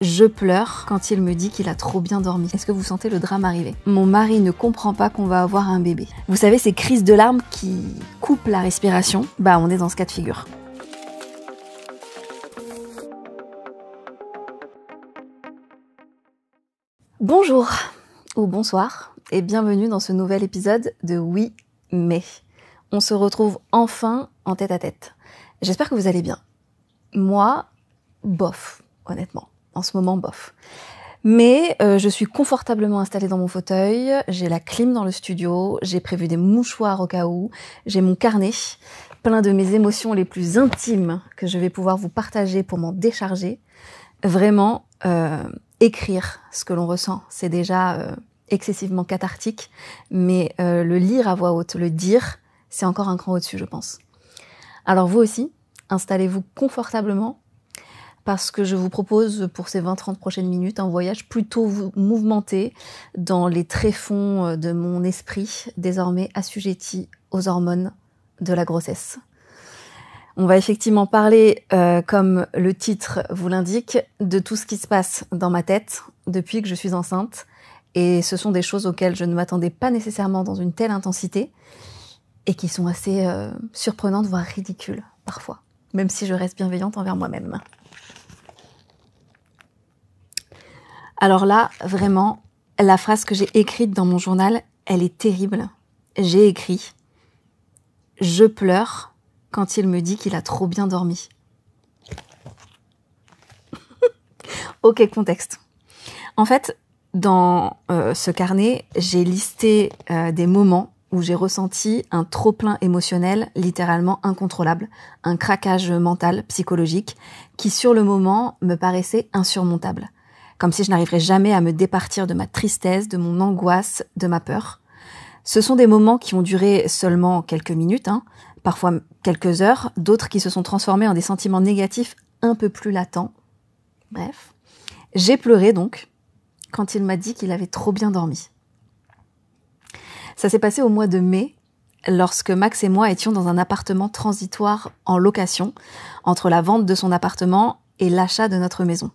Je pleure quand il me dit qu'il a trop bien dormi. Est-ce que vous sentez le drame arriver? Mon mari ne comprend pas qu'on va avoir un bébé. Vous savez, ces crises de larmes qui coupent la respiration, bah on est dans ce cas de figure. Bonjour ou bonsoir et bienvenue dans ce nouvel épisode de Oui mais. On se retrouve enfin en tête-à-tête. J'espère que vous allez bien. Moi, bof, honnêtement. En ce moment, bof. Mais je suis confortablement installée dans mon fauteuil, j'ai la clim dans le studio, j'ai prévu des mouchoirs au cas où, j'ai mon carnet, plein de mes émotions les plus intimes que je vais pouvoir vous partager pour m'en décharger. Vraiment, écrire ce que l'on ressent, c'est déjà excessivement cathartique, mais le lire à voix haute, le dire, c'est encore un cran au-dessus, je pense. Alors vous aussi, installez-vous confortablement, parce que je vous propose pour ces 20-30 prochaines minutes un voyage plutôt mouvementé dans les tréfonds de mon esprit, désormais assujetti aux hormones de la grossesse. On va effectivement parler, comme le titre vous l'indique, de tout ce qui se passe dans ma tête depuis que je suis enceinte. Et ce sont des choses auxquelles je ne m'attendais pas nécessairement dans une telle intensité et qui sont assez surprenantes, voire ridicules parfois, même si je reste bienveillante envers moi-même. Alors là, vraiment, la phrase que j'ai écrite dans mon journal, elle est terrible. J'ai écrit « Je pleure quand il me dit qu'il a trop bien dormi. » Ok, contexte. En fait, dans ce carnet, j'ai listé des moments où j'ai ressenti un trop-plein émotionnel littéralement incontrôlable, un craquage mental, psychologique, qui sur le moment me paraissait insurmontable. Comme si je n'arriverais jamais à me départir de ma tristesse, de mon angoisse, de ma peur. Ce sont des moments qui ont duré seulement quelques minutes, parfois quelques heures, d'autres qui se sont transformés en des sentiments négatifs un peu plus latents. Bref, j'ai pleuré donc quand il m'a dit qu'il avait trop bien dormi. Ça s'est passé au mois de mai, lorsque Max et moi étions dans un appartement transitoire en location, entre la vente de son appartement et l'achat de notre maison.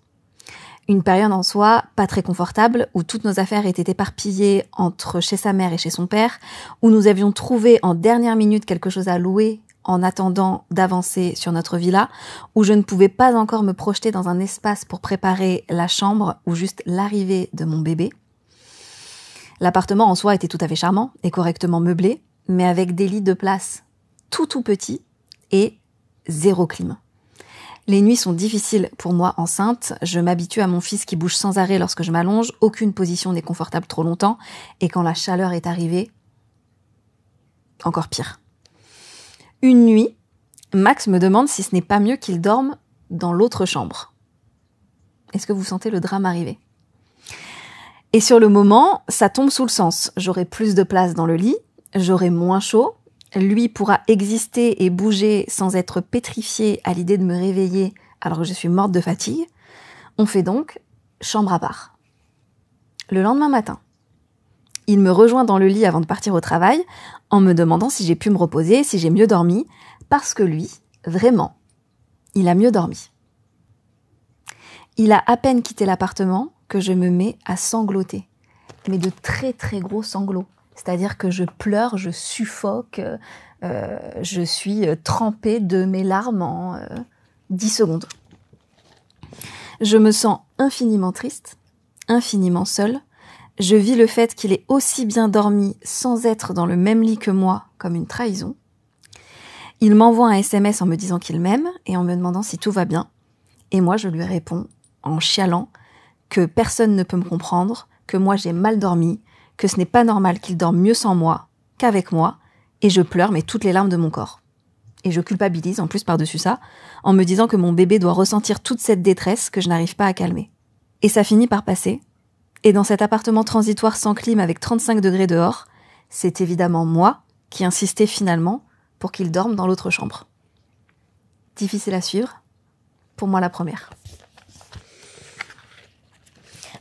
Une période en soi pas très confortable, où toutes nos affaires étaient éparpillées entre chez sa mère et chez son père, où nous avions trouvé en dernière minute quelque chose à louer en attendant d'avancer sur notre villa, où je ne pouvais pas encore me projeter dans un espace pour préparer la chambre ou juste l'arrivée de mon bébé. L'appartement en soi était tout à fait charmant et correctement meublé, mais avec des lits de place tout petits et zéro clim. Les nuits sont difficiles pour moi enceinte, je m'habitue à mon fils qui bouge sans arrêt lorsque je m'allonge, aucune position n'est confortable trop longtemps, et quand la chaleur est arrivée, encore pire. Une nuit, Max me demande si ce n'est pas mieux qu'il dorme dans l'autre chambre. Est-ce que vous sentez le drame arriver? Et sur le moment, ça tombe sous le sens. J'aurai plus de place dans le lit, j'aurai moins chaud, lui pourra exister et bouger sans être pétrifié à l'idée de me réveiller alors que je suis morte de fatigue. On fait donc chambre à part. Le lendemain matin, il me rejoint dans le lit avant de partir au travail en me demandant si j'ai pu me reposer, si j'ai mieux dormi, parce que lui, vraiment, il a mieux dormi. Il a à peine quitté l'appartement que je me mets à sangloter, mais de très très gros sanglots. C'est-à-dire que je pleure, je suffoque, je suis trempée de mes larmes en 10 secondes. Je me sens infiniment triste, infiniment seule. Je vis le fait qu'il ait aussi bien dormi sans être dans le même lit que moi comme une trahison. Il m'envoie un SMS en me disant qu'il m'aime et en me demandant si tout va bien. Et moi, je lui réponds en chialant que personne ne peut me comprendre, que moi j'ai mal dormi, que ce n'est pas normal qu'il dorme mieux sans moi qu'avec moi, et je pleure mais toutes les larmes de mon corps. Et je culpabilise en plus par-dessus ça, en me disant que mon bébé doit ressentir toute cette détresse que je n'arrive pas à calmer. Et ça finit par passer, et dans cet appartement transitoire sans clim avec 35 degrés dehors, c'est évidemment moi qui insistais finalement pour qu'il dorme dans l'autre chambre. Difficile à suivre, pour moi la première.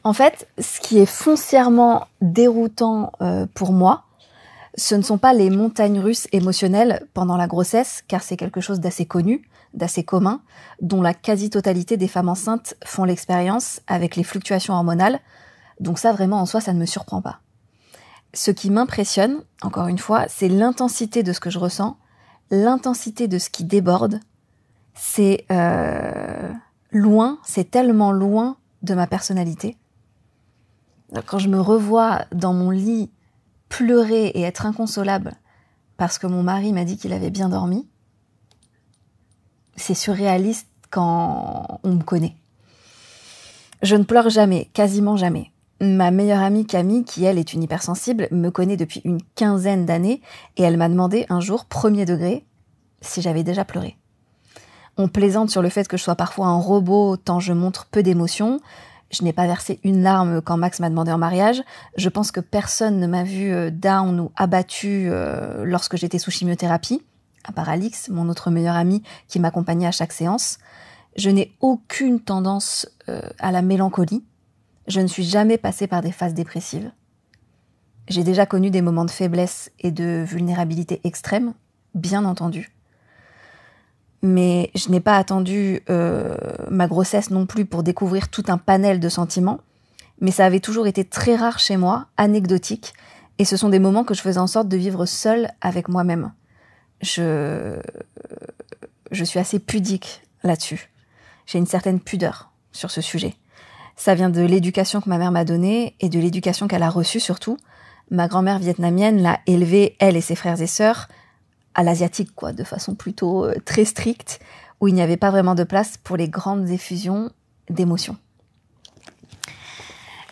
En fait, ce qui est foncièrement déroutant pour moi, ce ne sont pas les montagnes russes émotionnelles pendant la grossesse, car c'est quelque chose d'assez connu. d'assez commun, dont la quasi-totalité des femmes enceintes font l'expérience avec les fluctuations hormonales. Donc ça, vraiment, en soi, ça ne me surprend pas. Ce qui m'impressionne, encore une fois, c'est l'intensité de ce que je ressens, l'intensité de ce qui déborde. C'est c'est tellement loin de ma personnalité. Quand je me revois dans mon lit pleurer et être inconsolable parce que mon mari m'a dit qu'il avait bien dormi, c'est surréaliste quand on me connaît. Je ne pleure jamais, quasiment jamais. Ma meilleure amie Camille, qui elle est une hypersensible, me connaît depuis une 15aine d'années et elle m'a demandé un jour, premier degré, si j'avais déjà pleuré. On plaisante sur le fait que je sois parfois un robot tant je montre peu d'émotions. Je n'ai pas versé une larme quand Max m'a demandé en mariage. Je pense que personne ne m'a vu down ou abattue lorsque j'étais sous chimiothérapie, à part Alix, mon autre meilleure amie qui m'accompagnait à chaque séance. Je n'ai aucune tendance à la mélancolie. Je ne suis jamais passée par des phases dépressives. J'ai déjà connu des moments de faiblesse et de vulnérabilité extrême, bien entendu. Mais je n'ai pas attendu ma grossesse non plus pour découvrir tout un panel de sentiments, mais ça avait toujours été très rare chez moi, anecdotique, et ce sont des moments que je faisais en sorte de vivre seule avec moi-même. Je suis assez pudique là-dessus. J'ai une certaine pudeur sur ce sujet. Ça vient de l'éducation que ma mère m'a donnée et de l'éducation qu'elle a reçue surtout. Ma grand-mère vietnamienne l'a élevée, elle et ses frères et sœurs, à l'asiatique, quoi, de façon plutôt très stricte, où il n'y avait pas vraiment de place pour les grandes effusions d'émotions.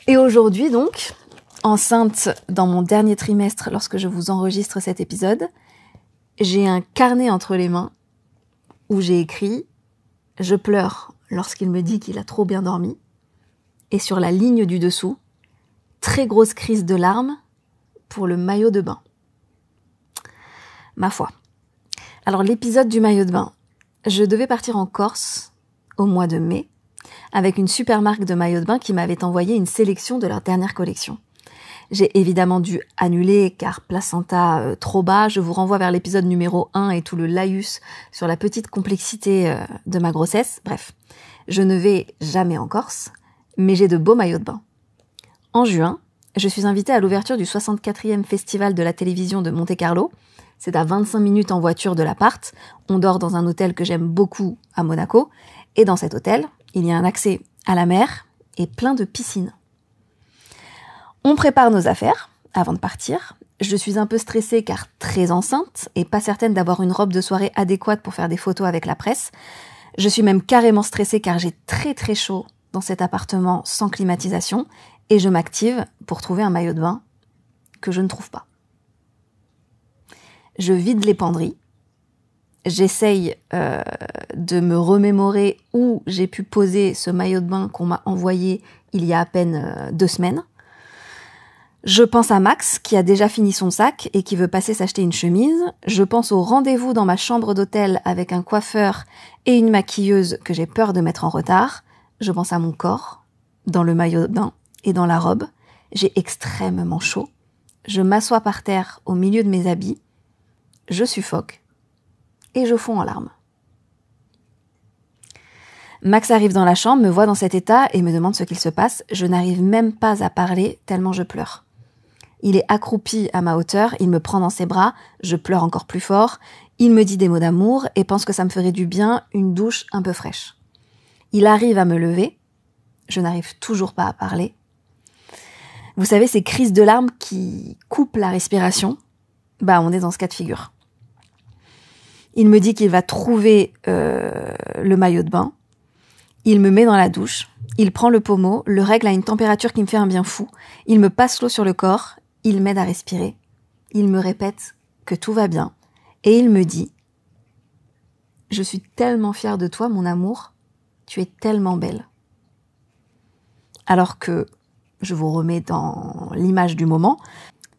Et aujourd'hui, donc, enceinte dans mon dernier trimestre, lorsque je vous enregistre cet épisode, j'ai un carnet entre les mains où j'ai écrit « Je pleure lorsqu'il me dit qu'il a trop bien dormi » et sur la ligne du dessous, très grosse crise de larmes pour le maillot de bain. Ma foi. Alors l'épisode du maillot de bain. Je devais partir en Corse au mois de mai avec une super marque de maillot de bain qui m'avait envoyé une sélection de leur dernière collection. J'ai évidemment dû annuler car placenta trop bas. Je vous renvoie vers l'épisode numéro 1 et tout le laïus sur la petite complexité de ma grossesse. Bref, je ne vais jamais en Corse, mais j'ai de beaux maillots de bain. En juin, je suis invitée à l'ouverture du 64e festival de la télévision de Monte-Carlo. C'est à 25 minutes en voiture de l'appart. On dort dans un hôtel que j'aime beaucoup à Monaco. Et dans cet hôtel, il y a un accès à la mer et plein de piscines. On prépare nos affaires avant de partir. Je suis un peu stressée car très enceinte et pas certaine d'avoir une robe de soirée adéquate pour faire des photos avec la presse. Je suis même carrément stressée car j'ai très très chaud dans cet appartement sans climatisation et je m'active pour trouver un maillot de bain que je ne trouve pas. Je vide les penderies. J'essaye de me remémorer où j'ai pu poser ce maillot de bain qu'on m'a envoyé il y a à peine 2 semaines. Je pense à Max qui a déjà fini son sac et qui veut passer s'acheter une chemise. Je pense au rendez-vous dans ma chambre d'hôtel avec un coiffeur et une maquilleuse que j'ai peur de mettre en retard. Je pense à mon corps, dans le maillot de bain et dans la robe. J'ai extrêmement chaud. Je m'assois par terre au milieu de mes habits. Je suffoque et je fonds en larmes. Max arrive dans la chambre, me voit dans cet état et me demande ce qu'il se passe. Je n'arrive même pas à parler tellement je pleure. Il est accroupi à ma hauteur, il me prend dans ses bras, je pleure encore plus fort. Il me dit des mots d'amour et pense que ça me ferait du bien une douche un peu fraîche. Il arrive à me lever, je n'arrive toujours pas à parler. Vous savez, ces crises de larmes qui coupent la respiration, on est dans ce cas de figure. Il me dit qu'il va trouver le maillot de bain. Il me met dans la douche. Il prend le pommeau, le règle à une température qui me fait un bien fou. Il me passe l'eau sur le corps. Il m'aide à respirer. Il me répète que tout va bien. Et il me dit « Je suis tellement fière de toi, mon amour. Tu es tellement belle. » Alors que, je vous remets dans l'image du moment,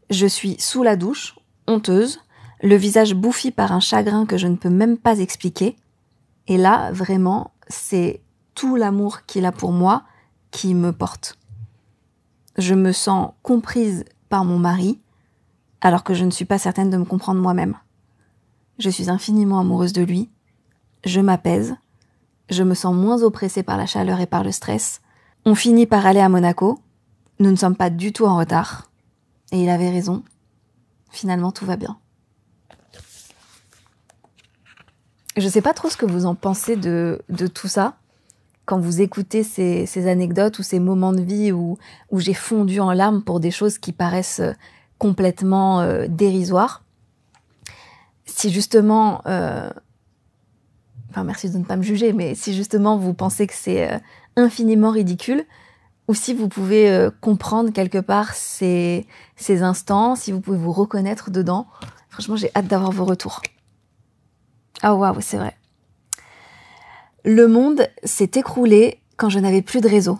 je suis sous la douche, honteuse, le visage bouffi par un chagrin que je ne peux même pas expliquer. Et là, vraiment, c'est tout l'amour qu'il a pour moi qui me porte. Je me sens comprise par mon mari, alors que je ne suis pas certaine de me comprendre moi-même. Je suis infiniment amoureuse de lui, je m'apaise, je me sens moins oppressée par la chaleur et par le stress. On finit par aller à Monaco. Nous ne sommes pas du tout en retard. Et il avait raison. Finalement, tout va bien. Je sais pas trop ce que vous en pensez de tout ça. Quand vous écoutez ces anecdotes ou ces moments de vie où j'ai fondu en larmes pour des choses qui paraissent complètement dérisoires. Si justement... merci de ne pas me juger, mais si justement vous pensez que c'est infiniment ridicule, ou si vous pouvez comprendre quelque part ces instants, si vous pouvez vous reconnaître dedans, franchement, j'ai hâte d'avoir vos retours. Ah waouh, c'est vrai. Le monde s'est écroulé quand je n'avais plus de réseau.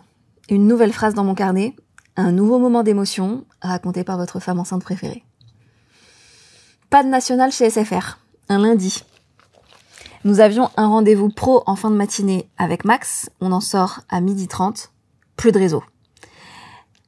Une nouvelle phrase dans mon carnet, un nouveau moment d'émotion raconté par votre femme enceinte préférée. Pas de national chez SFR, un lundi. Nous avions un rendez-vous pro en fin de matinée avec Max, on en sort à 12h30, plus de réseau.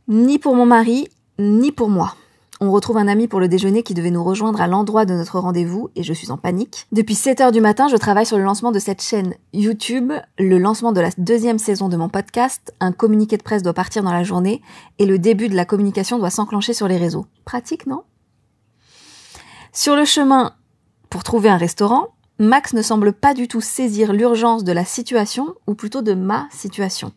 Ni pour mon mari, ni pour moi. On retrouve un ami pour le déjeuner qui devait nous rejoindre à l'endroit de notre rendez-vous et je suis en panique. Depuis 7h du matin, je travaille sur le lancement de cette chaîne YouTube, le lancement de la 2e saison de mon podcast, un communiqué de presse doit partir dans la journée et le début de la communication doit s'enclencher sur les réseaux. Pratique, non ? Sur le chemin, pour trouver un restaurant, Max ne semble pas du tout saisir l'urgence de la situation, ou plutôt de ma situation.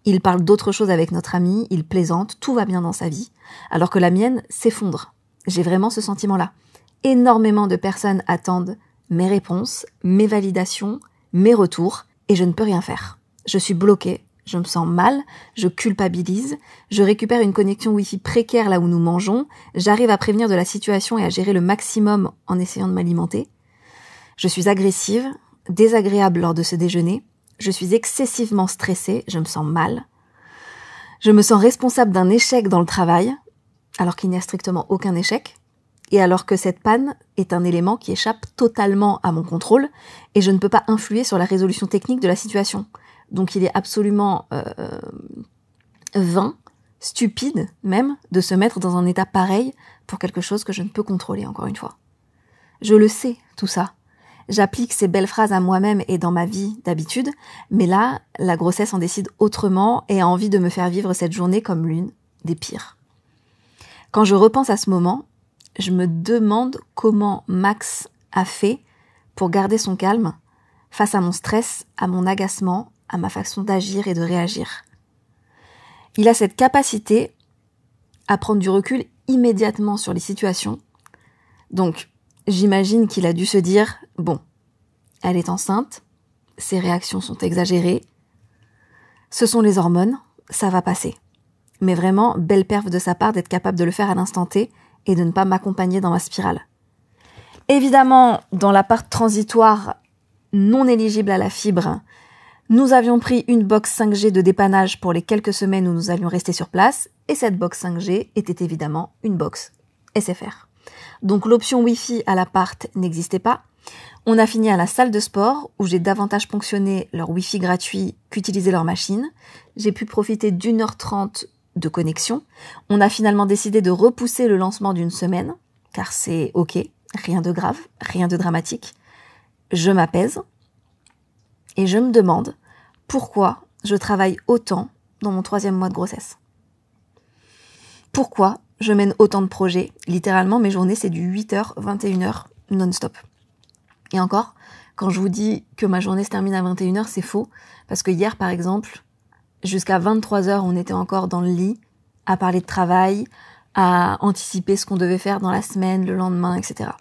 Il parle d'autre chose avec notre ami, il plaisante, tout va bien dans sa vie, alors que la mienne s'effondre. J'ai vraiment ce sentiment-là. Énormément de personnes attendent mes réponses, mes validations, mes retours, et je ne peux rien faire. Je suis bloquée, je me sens mal, je culpabilise, je récupère une connexion Wi-Fi précaire là où nous mangeons, j'arrive à prévenir de la situation et à gérer le maximum en essayant de m'alimenter. Je suis agressive, désagréable lors de ce déjeuner, je suis excessivement stressée, je me sens mal. Je me sens responsable d'un échec dans le travail, alors qu'il n'y a strictement aucun échec, et alors que cette panne est un élément qui échappe totalement à mon contrôle, et je ne peux pas influer sur la résolution technique de la situation. Donc il est absolument vain, stupide même, de se mettre dans un état pareil pour quelque chose que je ne peux contrôler, encore une fois. Je le sais, tout ça. J'applique ces belles phrases à moi-même et dans ma vie d'habitude, mais là, la grossesse en décide autrement et a envie de me faire vivre cette journée comme l'une des pires. Quand je repense à ce moment, je me demande comment Max a fait pour garder son calme face à mon stress, à mon agacement, à ma façon d'agir et de réagir. Il a cette capacité à prendre du recul immédiatement sur les situations. Donc, j'imagine qu'il a dû se dire « Bon, elle est enceinte, ses réactions sont exagérées, ce sont les hormones, ça va passer. » Mais vraiment, belle perf de sa part d'être capable de le faire à l'instant T et de ne pas m'accompagner dans ma spirale. Évidemment, dans la part transitoire non éligible à la fibre, nous avions pris une box 5G de dépannage pour les quelques semaines où nous allions rester sur place, et cette box 5G était évidemment une box SFR. Donc l'option Wi-Fi à l'appart n'existait pas. On a fini à la salle de sport où j'ai davantage ponctionné leur Wi-Fi gratuit qu'utilisé leur machine. J'ai pu profiter d'1h30 de connexion. On a finalement décidé de repousser le lancement d'une semaine, car c'est ok, rien de grave, rien de dramatique. Je m'apaise et je me demande pourquoi je travaille autant dans mon 3e mois de grossesse. Pourquoi je mène autant de projets. Littéralement, mes journées, c'est du 8h, 21h, non-stop. Et encore, quand je vous dis que ma journée se termine à 21h, c'est faux. Parce que hier, par exemple, jusqu'à 23h, on était encore dans le lit, à parler de travail, à anticiper ce qu'on devait faire dans la semaine, le lendemain, etc.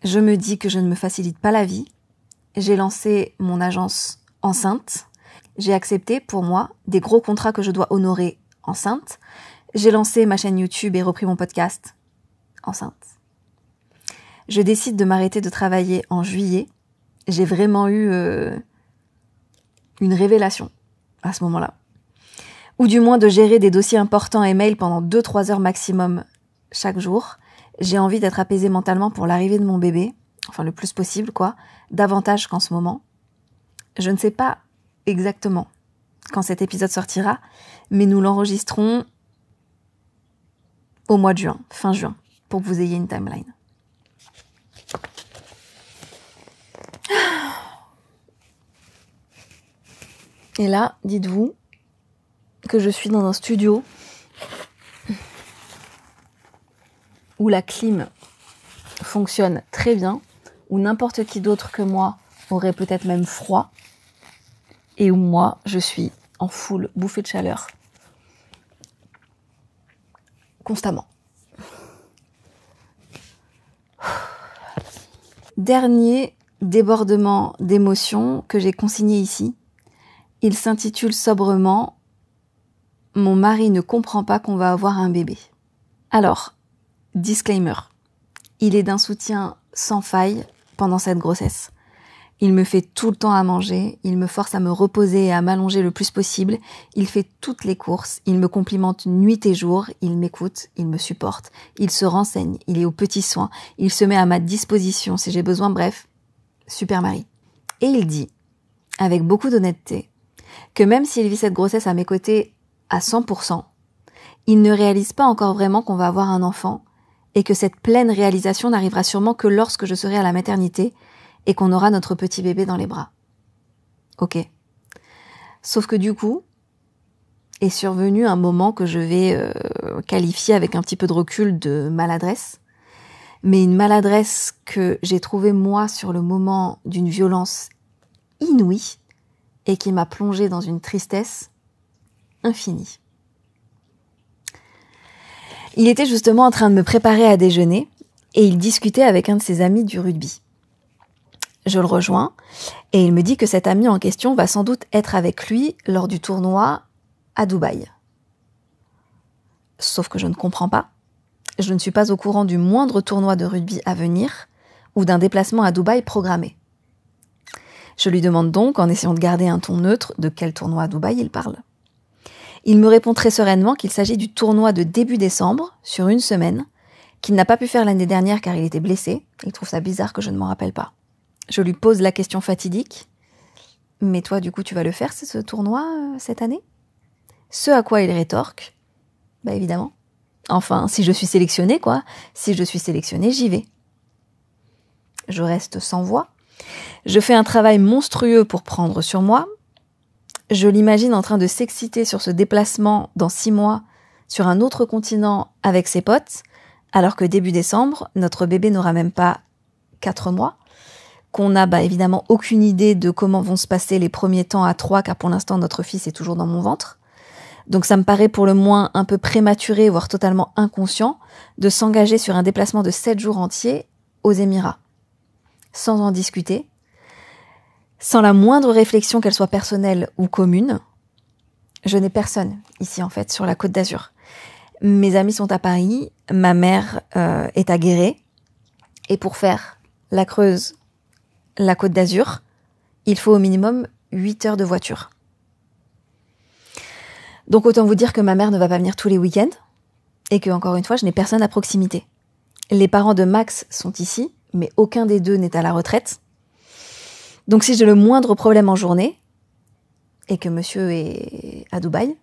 Je me dis que je ne me facilite pas la vie. J'ai lancé mon agence enceinte. J'ai accepté, pour moi, des gros contrats que je dois honorer enceinte. J'ai lancé ma chaîne YouTube et repris mon podcast enceinte. Je décide de m'arrêter de travailler en juillet. J'ai vraiment eu une révélation à ce moment-là. Ou du moins de gérer des dossiers importants et mails pendant 2-3 heures maximum chaque jour. J'ai envie d'être apaisée mentalement pour l'arrivée de mon bébé, enfin le plus possible quoi, davantage qu'en ce moment. Je ne sais pas exactement quand cet épisode sortira, mais nous l'enregistrons au mois de juin, fin juin, pour que vous ayez une timeline. Et là, dites-vous que je suis dans un studio où la clim fonctionne très bien, où n'importe qui d'autre que moi aurait peut-être même froid, et où moi, je suis en full bouffée de chaleur. Constamment. Dernier débordement d'émotions que j'ai consigné ici. Il s'intitule sobrement « Mon mari ne comprend pas qu'on va avoir un bébé ». Alors, disclaimer, il est d'un soutien sans faille pendant cette grossesse. Il me fait tout le temps à manger, il me force à me reposer et à m'allonger le plus possible, il fait toutes les courses, il me complimente nuit et jour, il m'écoute, il me supporte, il se renseigne, il est aux petits soins, il se met à ma disposition si j'ai besoin, bref, super mari. Et il dit, avec beaucoup d'honnêteté, que même s'il vit cette grossesse à mes côtés à 100%, il ne réalise pas encore vraiment qu'on va avoir un enfant et que cette pleine réalisation n'arrivera sûrement que lorsque je serai à la maternité et qu'on aura notre petit bébé dans les bras. Ok. Sauf que du coup, est survenu un moment que je vais qualifier avec un petit peu de recul de maladresse, mais une maladresse que j'ai trouvée moi sur le moment d'une violence inouïe et qui m'a plongée dans une tristesse infinie. Il était justement en train de me préparer à déjeuner et il discutait avec un de ses amis du rugby. Je le rejoins et il me dit que cet ami en question va sans doute être avec lui lors du tournoi à Dubaï. Sauf que je ne comprends pas. Je ne suis pas au courant du moindre tournoi de rugby à venir ou d'un déplacement à Dubaï programmé. Je lui demande donc, en essayant de garder un ton neutre, de quel tournoi à Dubaï il parle. Il me répond très sereinement qu'il s'agit du tournoi de début décembre, sur une semaine, qu'il n'a pas pu faire l'année dernière car il était blessé. Il trouve ça bizarre que je ne m'en rappelle pas. Je lui pose la question fatidique. « Mais toi, du coup, tu vas le faire, ce tournoi, cette année ?» Ce à quoi il rétorque. « Bah évidemment. Enfin, si je suis sélectionnée, quoi. Si je suis sélectionnée, j'y vais. » Je reste sans voix. Je fais un travail monstrueux pour prendre sur moi. Je l'imagine en train de s'exciter sur ce déplacement dans 6 mois sur un autre continent avec ses potes, alors que début décembre, notre bébé n'aura même pas 4 mois, qu'on n'a évidemment aucune idée de comment vont se passer les premiers temps à 3, car pour l'instant notre fils est toujours dans mon ventre. Donc ça me paraît pour le moins un peu prématuré, voire totalement inconscient, de s'engager sur un déplacement de 7 jours entiers aux Émirats. Sans en discuter, sans la moindre réflexion, qu'elle soit personnelle ou commune. Je n'ai personne ici en fait, sur la Côte d'Azur. Mes amis sont à Paris, ma mère est à Guéret, et pour faire la Creuse, la Côte d'Azur, il faut au minimum 8 heures de voiture. Donc autant vous dire que ma mère ne va pas venir tous les week-ends, et que, encore une fois, je n'ai personne à proximité. Les parents de Max sont ici, mais aucun des deux n'est à la retraite. Donc si j'ai le moindre problème en journée, et que monsieur est à Dubaï,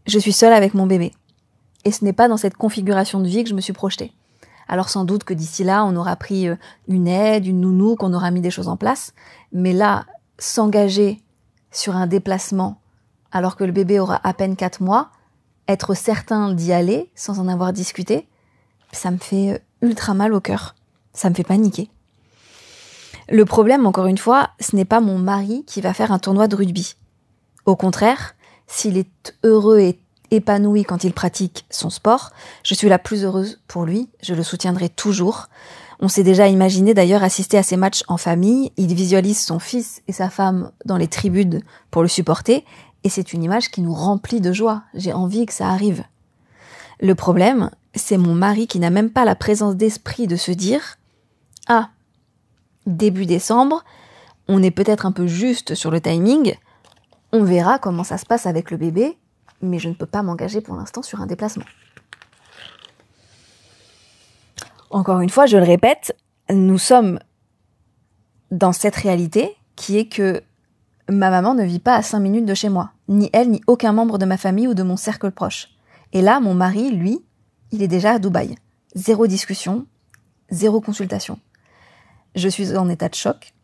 je suis seule avec mon bébé. Et ce n'est pas dans cette configuration de vie que je me suis projetée. Alors sans doute que d'ici là, on aura pris une aide, une nounou, qu'on aura mis des choses en place. Mais là, s'engager sur un déplacement alors que le bébé aura à peine 4 mois, être certain d'y aller sans en avoir discuté, ça me fait ultra mal au cœur. Ça me fait paniquer. Le problème, encore une fois, ce n'est pas mon mari qui va faire un tournoi de rugby. Au contraire, s'il est heureux et épanoui quand il pratique son sport, je suis la plus heureuse pour lui, je le soutiendrai toujours. On s'est déjà imaginé d'ailleurs assister à ses matchs en famille, il visualise son fils et sa femme dans les tribunes pour le supporter, et c'est une image qui nous remplit de joie, j'ai envie que ça arrive. Le problème, c'est mon mari qui n'a même pas la présence d'esprit de se dire « Ah, début décembre, on est peut-être un peu juste sur le timing, on verra comment ça se passe avec le bébé, mais je ne peux pas m'engager pour l'instant sur un déplacement. » Encore une fois, je le répète, nous sommes dans cette réalité qui est que ma maman ne vit pas à 5 minutes de chez moi, ni elle, ni aucun membre de ma famille ou de mon cercle proche. Et là, mon mari, lui, il est déjà à Dubaï. 0 discussion, 0 consultation. Je suis en état de choc,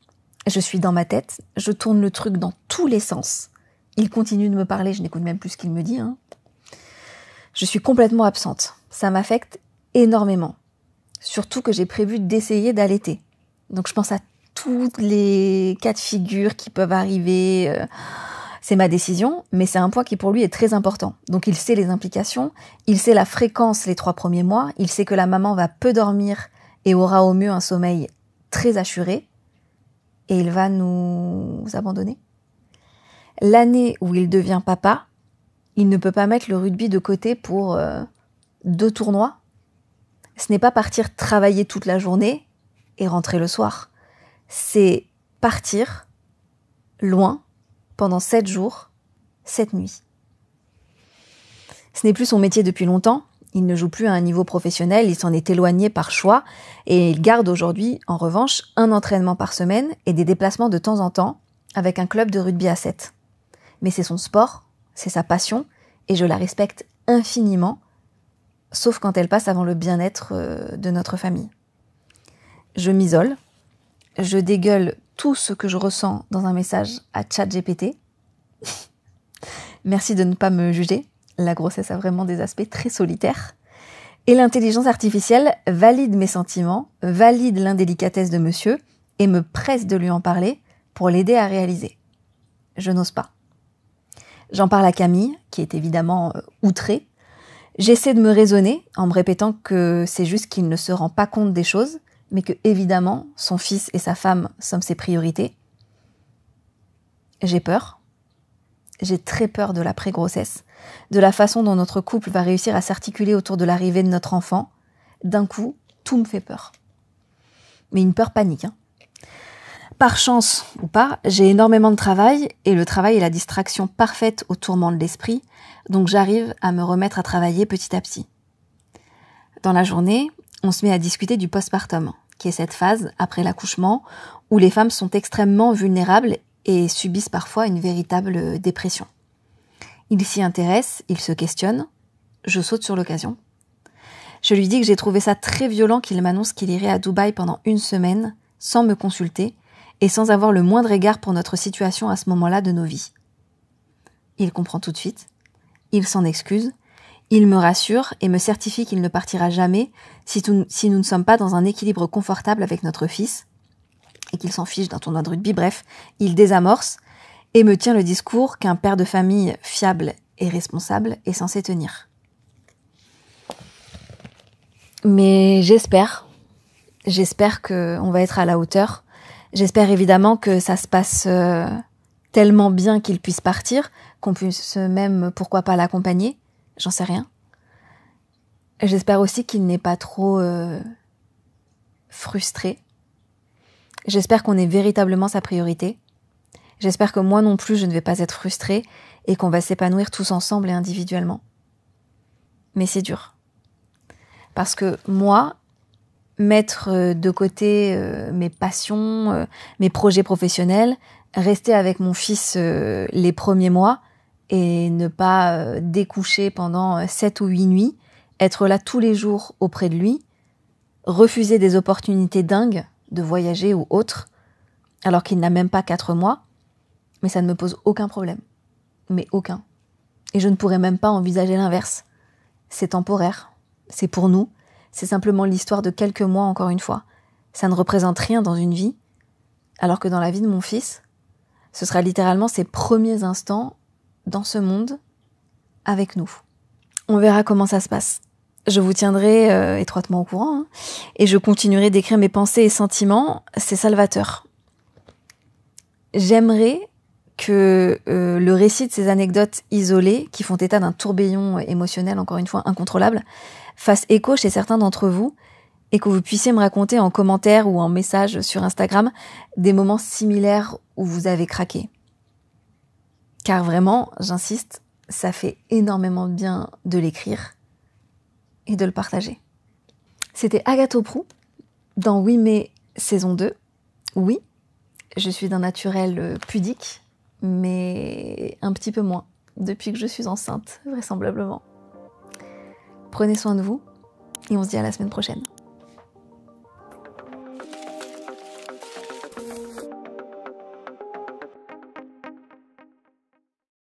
je suis dans ma tête, je tourne le truc dans tous les sens. Il continue de me parler, je n'écoute même plus ce qu'il me dit. Je suis complètement absente. Ça m'affecte énormément. Surtout que j'ai prévu d'essayer d'allaiter. Donc je pense à tous les cas de figure qui peuvent arriver. C'est ma décision, mais c'est un point qui pour lui est très important. Donc il sait les implications, il sait la fréquence les 3 premiers mois, il sait que la maman va peu dormir et aura au mieux un sommeil très assuré. Et il va nous abandonner. L'année où il devient papa, il ne peut pas mettre le rugby de côté pour 2 tournois. Ce n'est pas partir travailler toute la journée et rentrer le soir. C'est partir loin pendant 7 jours, 7 nuits. Ce n'est plus son métier depuis longtemps. Il ne joue plus à un niveau professionnel, il s'en est éloigné par choix et il garde aujourd'hui, en revanche, un entraînement par semaine et des déplacements de temps en temps avec un club de rugby à 7. Mais c'est son sport, c'est sa passion, et je la respecte infiniment, sauf quand elle passe avant le bien-être de notre famille. Je m'isole, je dégueule tout ce que je ressens dans un message à ChatGPT. Merci de ne pas me juger, la grossesse a vraiment des aspects très solitaires. Et l'intelligence artificielle valide mes sentiments, valide l'indélicatesse de monsieur, et me presse de lui en parler pour l'aider à réaliser. Je n'ose pas. J'en parle à Camille, qui est évidemment outrée. J'essaie de me raisonner en me répétant que c'est juste qu'il ne se rend pas compte des choses, mais que évidemment son fils et sa femme sont ses priorités. J'ai peur. J'ai très peur de l'après-grossesse, de la façon dont notre couple va réussir à s'articuler autour de l'arrivée de notre enfant. D'un coup, tout me fait peur. Mais une peur panique, Par chance ou pas, j'ai énormément de travail et le travail est la distraction parfaite au tourment de l'esprit, donc j'arrive à me remettre à travailler petit à petit. Dans la journée, on se met à discuter du postpartum, qui est cette phase après l'accouchement où les femmes sont extrêmement vulnérables et subissent parfois une véritable dépression. Il s'y intéresse, il se questionne, je saute sur l'occasion. Je lui dis que j'ai trouvé ça très violent qu'il m'annonce qu'il irait à Dubaï pendant 1 semaine, sans me consulter, et sans avoir le moindre égard pour notre situation à ce moment-là de nos vies. Il comprend tout de suite, il s'en excuse, il me rassure et me certifie qu'il ne partira jamais si nous ne sommes pas dans un équilibre confortable avec notre fils, et qu'il s'en fiche d'un tournoi de rugby, bref, il désamorce et me tient le discours qu'un père de famille fiable et responsable est censé tenir. Mais j'espère qu'on va être à la hauteur. J'espère évidemment que ça se passe tellement bien qu'il puisse partir, qu'on puisse même, pourquoi pas, l'accompagner. J'en sais rien. J'espère aussi qu'il n'est pas trop frustré. J'espère qu'on est véritablement sa priorité. J'espère que moi non plus, je ne vais pas être frustrée et qu'on va s'épanouir tous ensemble et individuellement. Mais c'est dur. Parce que moi, mettre de côté mes passions, mes projets professionnels, rester avec mon fils les premiers mois et ne pas découcher pendant 7 ou 8 nuits, être là tous les jours auprès de lui, refuser des opportunités dingues de voyager ou autre, alors qu'il n'a même pas 4 mois, mais ça ne me pose aucun problème. Mais aucun. Et je ne pourrais même pas envisager l'inverse. C'est temporaire. C'est pour nous. C'est simplement l'histoire de quelques mois, encore une fois. Ça ne représente rien dans une vie, alors que dans la vie de mon fils, ce sera littéralement ses premiers instants dans ce monde avec nous. On verra comment ça se passe. Je vous tiendrai étroitement au courant, et je continuerai d'écrire mes pensées et sentiments. C'est salvateur. J'aimerais que le récit de ces anecdotes isolées, qui font état d'un tourbillon émotionnel, encore une fois, incontrôlable, fasse écho chez certains d'entre vous, et que vous puissiez me raconter en commentaire ou en message sur Instagram des moments similaires où vous avez craqué. Car vraiment, j'insiste, ça fait énormément de bien de l'écrire et de le partager. C'était Agathe Prou dans Oui mais saison 2. Oui, je suis d'un naturel pudique, mais un petit peu moins depuis que je suis enceinte, vraisemblablement. Prenez soin de vous et on se dit à la semaine prochaine.